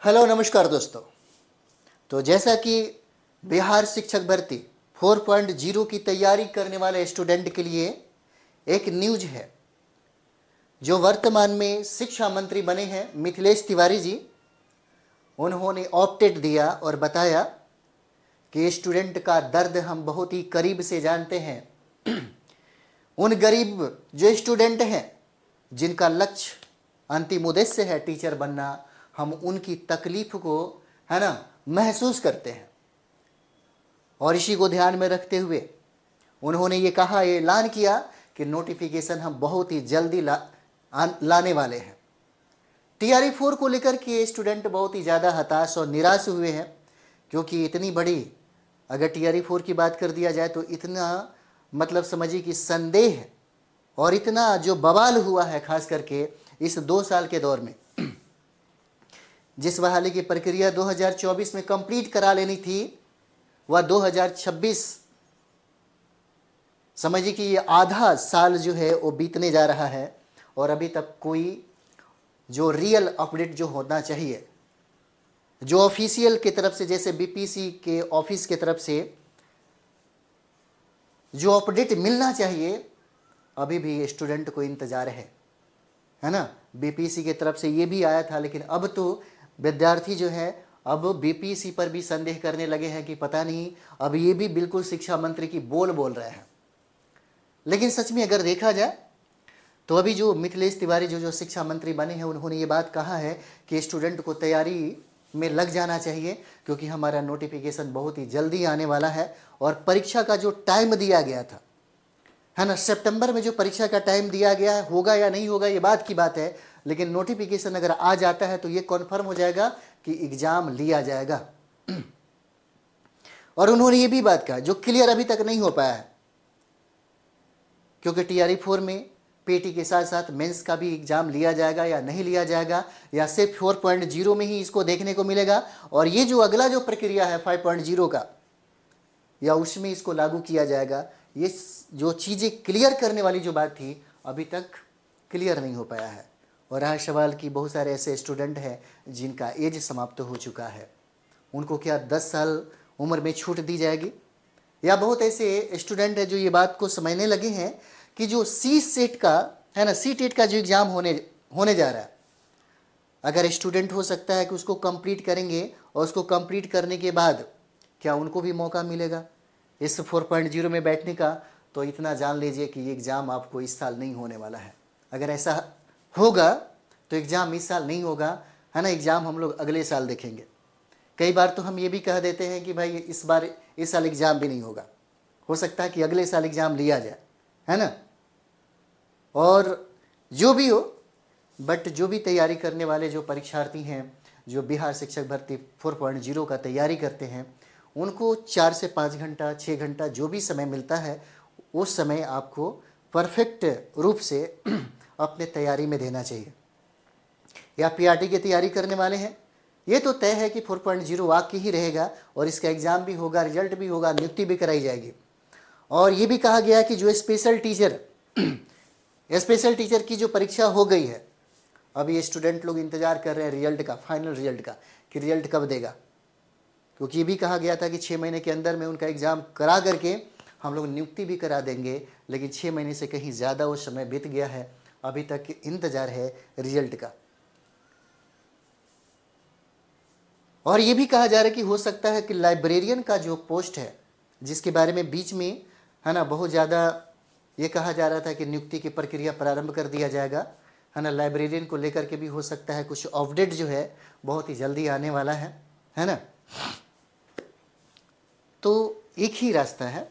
Hello नमस्कार दोस्तों। तो जैसा कि बिहार शिक्षक भर्ती 4.0 की तैयारी करने वाले स्टूडेंट के लिए एक न्यूज है। जो वर्तमान में शिक्षा मंत्री बने हैं मिथिलेश तिवारी जी, उन्होंने अपडेट दिया और बताया कि स्टूडेंट का दर्द हम बहुत ही करीब से जानते हैं। उन गरीब जो स्टूडेंट हैं जिनका लक्ष्य अंतिम उद्देश्य है टीचर बनना, हम उनकी तकलीफ को है ना महसूस करते हैं। और इसी को ध्यान में रखते हुए उन्होंने ये कहा, ये ऐलान किया कि नोटिफिकेशन हम बहुत ही जल्दी लाने वाले हैं। टीआरई 4 को लेकर के स्टूडेंट बहुत ही ज़्यादा हताश और निराश हुए हैं, क्योंकि इतनी बड़ी, अगर टीआरई 4 की बात कर दिया जाए तो इतना मतलब समझिए कि संदेह और इतना जो बवाल हुआ है, खास करके इस 2 साल के दौर में। जिस बहाली की प्रक्रिया 2024 में कंप्लीट करा लेनी थी, वह 2026 समझिए कि ये आधा साल जो है वो बीतने जा रहा है और अभी तक कोई जो रियल अपडेट जो होना चाहिए, जो ऑफिशियल की तरफ से, जैसे बीपीसी के ऑफिस की तरफ से जो अपडेट मिलना चाहिए, अभी भी स्टूडेंट को इंतजार है ना। बीपीसी की तरफ से ये भी आया था, लेकिन अब तो विद्यार्थी जो है अब बीपीसी पर भी संदेह करने लगे हैं कि पता नहीं, अब ये भी बिल्कुल शिक्षा मंत्री की बोल रहे हैं। लेकिन सच में अगर देखा जाए तो अभी जो मिथिलेश तिवारी जो शिक्षा मंत्री बने हैं, उन्होंने ये बात कहा है कि स्टूडेंट को तैयारी में लग जाना चाहिए, क्योंकि हमारा नोटिफिकेशन बहुत ही जल्दी आने वाला है। और परीक्षा का जो टाइम दिया गया था, है ना, सितंबर में जो परीक्षा का टाइम दिया गया है, होगा या नहीं होगा ये बात की बात है, लेकिन नोटिफिकेशन अगर आ जाता है तो ये कन्फर्म हो जाएगा कि एग्जाम लिया जाएगा। और उन्होंने ये भी बात कहा जो क्लियर अभी तक नहीं हो पाया है, क्योंकि टीआरई 4 में पीटी के साथ साथ मेंस का भी एग्जाम लिया जाएगा या नहीं लिया जाएगा, या सिर्फ 4.0 में ही इसको देखने को मिलेगा। और ये जो अगला जो प्रक्रिया है 5.0 का, या उसमें इसको लागू किया जाएगा, ये जो चीज़ें क्लियर करने वाली जो बात थी अभी तक क्लियर नहीं हो पाया है। और रहा सवाल कि बहुत सारे ऐसे स्टूडेंट हैं जिनका एज समाप्त हो चुका है, उनको क्या 10 साल उम्र में छूट दी जाएगी? या बहुत ऐसे स्टूडेंट हैं जो ये बात को समझने लगे हैं कि जो सी सेट का है ना, सी टेट का जो एग्ज़ाम होने जा रहा है, अगर स्टूडेंट हो सकता है कि उसको कंप्लीट करेंगे और उसको कंप्लीट करने के बाद क्या उनको भी मौका मिलेगा इस 4.0 में बैठने का? तो इतना जान लीजिए कि ये एग्ज़ाम आपको इस साल नहीं होने वाला है। अगर ऐसा होगा तो एग्ज़ाम इस साल नहीं होगा, है ना, एग्ज़ाम हम लोग अगले साल देखेंगे। कई बार तो हम ये भी कह देते हैं कि भाई इस साल एग्ज़ाम भी नहीं होगा, हो सकता है कि अगले साल एग्ज़ाम लिया जाए, है ना। और जो भी हो, बट जो भी तैयारी करने वाले जो परीक्षार्थी हैं, जो बिहार शिक्षक भर्ती 4.0 का तैयारी करते हैं, उनको 4 से 5 घंटा 6 घंटा जो भी समय मिलता है, उस समय आपको परफेक्ट रूप से अपने तैयारी में देना चाहिए। या पीआरटी की तैयारी करने वाले हैं, ये तो तय है कि 4.0 वाकई ही रहेगा और इसका एग्ज़ाम भी होगा, रिजल्ट भी होगा, नियुक्ति भी कराई जाएगी। और ये भी कहा गया है कि जो स्पेशल टीचर की जो परीक्षा हो गई है, अब ये स्टूडेंट लोग इंतज़ार कर रहे हैं रिजल्ट का, फाइनल रिजल्ट का, कि रिजल्ट कब देगा। क्योंकि ये भी कहा गया था कि 6 महीने के अंदर में उनका एग्ज़ाम करा करके हम लोग नियुक्ति भी करा देंगे, लेकिन 6 महीने से कहीं ज़्यादा वो समय बीत गया है, अभी तक इंतज़ार है रिजल्ट का। और ये भी कहा जा रहा है कि हो सकता है कि लाइब्रेरियन का जो पोस्ट है, जिसके बारे में बीच में है ना बहुत ज़्यादा ये कहा जा रहा था कि नियुक्ति की प्रक्रिया प्रारंभ कर दिया जाएगा, है ना, लाइब्रेरियन को लेकर के भी हो सकता है कुछ अपडेट जो है बहुत ही जल्दी आने वाला है ना। तो एक ही रास्ता है,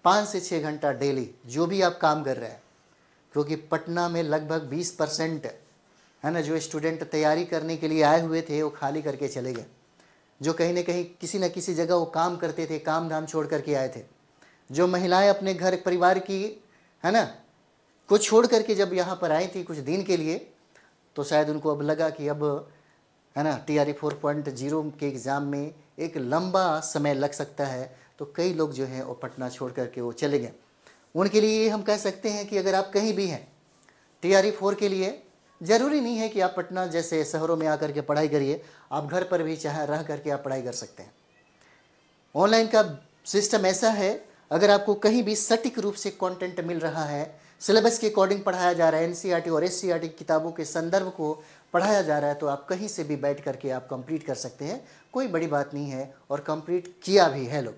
5 से 6 घंटा डेली जो भी आप काम कर रहे हैं, क्योंकि पटना में लगभग 20% है ना जो स्टूडेंट तैयारी करने के लिए आए हुए थे वो खाली करके चले गए। जो कहीं ना कहीं किसी न किसी जगह वो काम करते थे, काम धाम छोड़ करके आए थे। जो महिलाएं अपने घर परिवार की है ना को छोड़ करके जब यहाँ पर आई थी कुछ दिन के लिए, तो शायद उनको अब लगा कि अब है ना टीआरई 4.0 के एग्ज़ाम में एक लंबा समय लग सकता है, तो कई लोग जो हैं वो पटना छोड़ करके वो चले गए। उनके लिए हम कह सकते हैं कि अगर आप कहीं भी हैं टीआरई 4 के लिए ज़रूरी नहीं है कि आप पटना जैसे शहरों में आकर के पढ़ाई करिए, आप घर पर भी चाहे रह करके आप पढ़ाई कर सकते हैं। ऑनलाइन का सिस्टम ऐसा है, अगर आपको कहीं भी सटीक रूप से कंटेंट मिल रहा है, सिलेबस के अकॉर्डिंग पढ़ाया जा रहा है, एनसीईआरटी और एससीईआरटी किताबों के संदर्भ को पढ़ाया जा रहा है, तो आप कहीं से भी बैठ करके आप कंप्लीट कर सकते हैं, कोई बड़ी बात नहीं है। और कंप्लीट किया भी है लोग,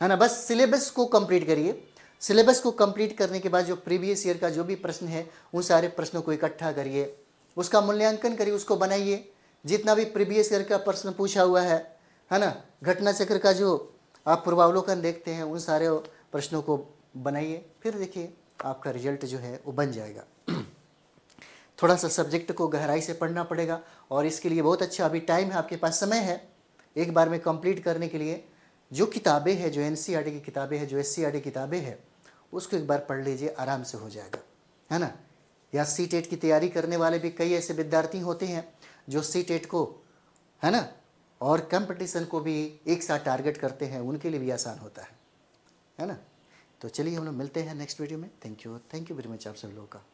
है ना। बस सिलेबस को कंप्लीट करिए। सिलेबस को कंप्लीट करने के बाद जो प्रीवियस ईयर का जो भी प्रश्न है, उन सारे प्रश्नों को इकट्ठा करिए, उसका मूल्यांकन करिए, उसको बनाइए। जितना भी प्रीवियस ईयर का प्रश्न पूछा हुआ है ना, घटना चक्र का जो आप पूर्वावलोकन देखते हैं, उन सारे प्रश्नों को बनाइए, फिर देखिए आपका रिजल्ट जो है वो बन जाएगा। थोड़ा सा सब्जेक्ट को गहराई से पढ़ना पड़ेगा, और इसके लिए बहुत अच्छा अभी टाइम है, आपके पास समय है एक बार में कंप्लीट करने के लिए। जो किताबें हैं, जो एनसीईआरटी की किताबें हैं, जो एससीईआरटी किताबें हैं, उसको एक बार पढ़ लीजिए, आराम से हो जाएगा, है ना। या सीटेट की तैयारी करने वाले भी कई ऐसे विद्यार्थी होते हैं जो सीटेट को, है ना, और कंपटीशन को भी एक साथ टारगेट करते हैं, उनके लिए भी आसान होता है ना। तो चलिए हम लोग मिलते हैं नेक्स्ट वीडियो में। थैंक यू वेरी मच आप सब लोगों का।